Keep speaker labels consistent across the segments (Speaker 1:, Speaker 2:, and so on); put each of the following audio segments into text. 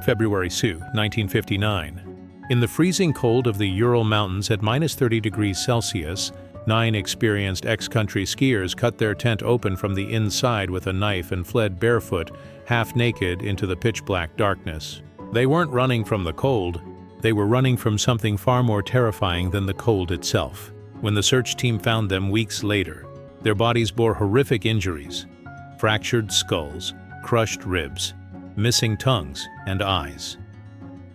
Speaker 1: February 2, 1959. In the freezing cold of the Ural Mountains at -30 degrees Celsius, 9 experienced ex-country skiers cut their tent open from the inside with a knife and fled barefoot, half-naked, into the pitch-black darkness. They weren't running from the cold, they were running from something far more terrifying than the cold itself. When the search team found them weeks later, their bodies bore horrific injuries: fractured skulls, crushed ribs, missing tongues and eyes.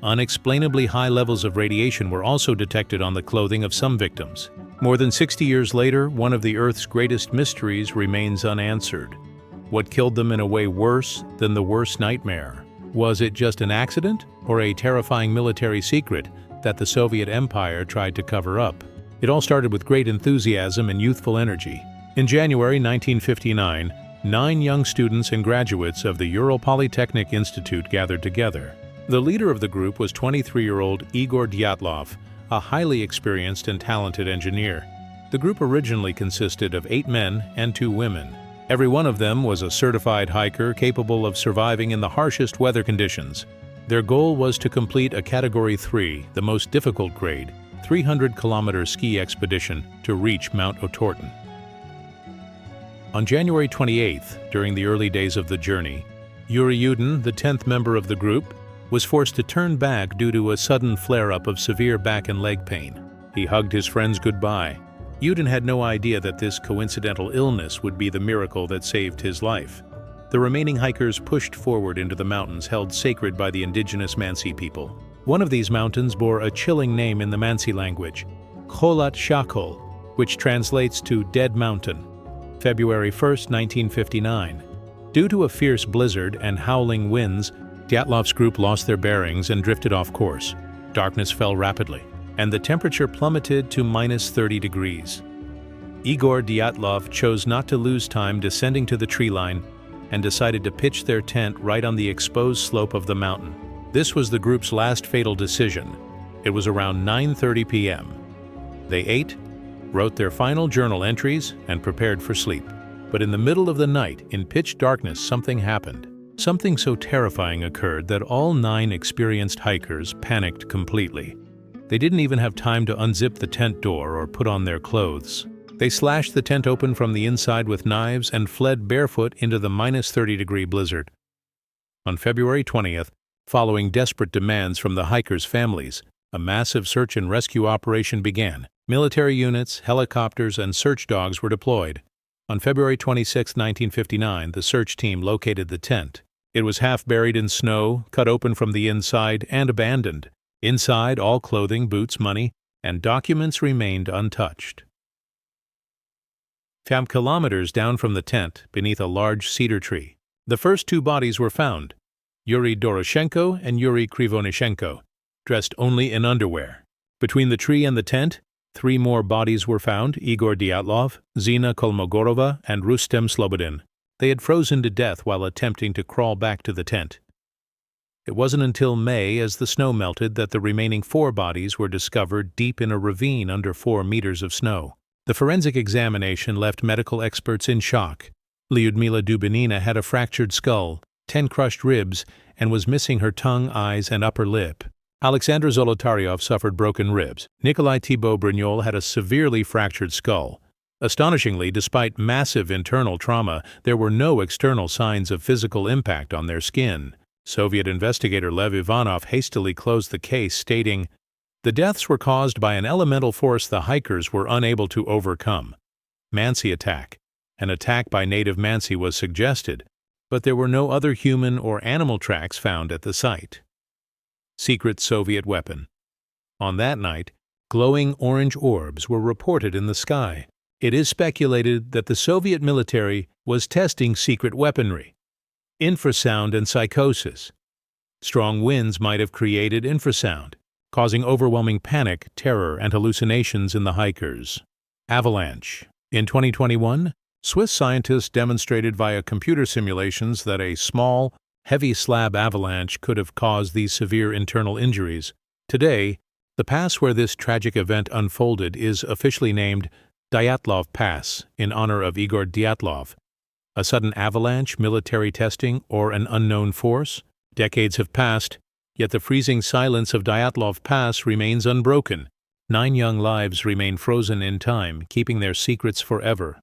Speaker 1: Unexplainably high levels of radiation were also detected on the clothing of some victims. More than 60 years later, one of the Earth's greatest mysteries remains unanswered. What killed them in a way worse than the worst nightmare? Was it just an accident, or a terrifying military secret that the Soviet Empire tried to cover up? It all started with great enthusiasm and youthful energy. In January 1959, 9 young students and graduates of the Ural Polytechnic Institute gathered together. The leader of the group was 23-year-old Igor Dyatlov, a highly experienced and talented engineer. The group originally consisted of 8 men and 2 women. Every one of them was a certified hiker capable of surviving in the harshest weather conditions. Their goal was to complete a Category 3, the most difficult grade, 300-kilometer ski expedition to reach Mount Otorten. On January 28th, during the early days of the journey, Yuri Yudin, the 10th member of the group, was forced to turn back due to a sudden flare-up of severe back and leg pain. He hugged his friends goodbye. Yudin had no idea that this coincidental illness would be the miracle that saved his life. The remaining hikers pushed forward into the mountains held sacred by the indigenous Mansi people. One of these mountains bore a chilling name in the Mansi language, Kholat Shakol, which translates to Dead Mountain. February 1, 1959. Due to a fierce blizzard and howling winds, Dyatlov's group lost their bearings and drifted off course. Darkness fell rapidly, and the temperature plummeted to -30 degrees. Igor Dyatlov chose not to lose time descending to the tree line and decided to pitch their tent right on the exposed slope of the mountain. This was the group's last fatal decision. It was around 9:30 p.m. They ate, wrote their final journal entries, and prepared for sleep. But in the middle of the night, in pitch darkness, something happened. Something so terrifying occurred that all 9 experienced hikers panicked completely. They didn't even have time to unzip the tent door or put on their clothes. They slashed the tent open from the inside with knives and fled barefoot into the -30-degree blizzard. On February 20th, following desperate demands from the hikers' families, a massive search and rescue operation began. Military units, helicopters, and search dogs were deployed. On February 26, 1959, the search team located the tent. It was half buried in snow, cut open from the inside, and abandoned. Inside, all clothing, boots, money, and documents remained untouched. 5 kilometers down from the tent, beneath a large cedar tree, the first 2 bodies were found: Yuri Doroshenko and Yuri Krivonishenko, dressed only in underwear. Between the tree and the tent, 3 more bodies were found: Igor Dyatlov, Zina Kolmogorova, and Rustem Slobodin. They had frozen to death while attempting to crawl back to the tent. It wasn't until May, as the snow melted, that the remaining 4 bodies were discovered deep in a ravine under 4 meters of snow. The forensic examination left medical experts in shock. Lyudmila Dubinina had a fractured skull, 10 crushed ribs, and was missing her tongue, eyes, and upper lip. Alexander Zolotaryov suffered broken ribs. Nikolai Thibault-Brignol had a severely fractured skull. Astonishingly, despite massive internal trauma, there were no external signs of physical impact on their skin. Soviet investigator Lev Ivanov hastily closed the case, stating, "The deaths were caused by an elemental force the hikers were unable to overcome. Mansi attack. An attack by native Mansi was suggested, but there were no other human or animal tracks found at the site." Secret Soviet weapon. On that night, glowing orange orbs were reported in the sky. It is speculated that the Soviet military was testing secret weaponry. Infrasound and psychosis. Strong winds might have created infrasound, causing overwhelming panic, terror, and hallucinations in the hikers. Avalanche. In 2021, Swiss scientists demonstrated via computer simulations that a small, heavy slab avalanche could have caused these severe internal injuries. Today, the pass where this tragic event unfolded is officially named Dyatlov Pass in honor of Igor Dyatlov. A sudden avalanche, military testing, or an unknown force? Decades have passed, Yet the freezing silence of Dyatlov Pass remains unbroken. 9 young lives remain frozen in time, keeping their secrets forever.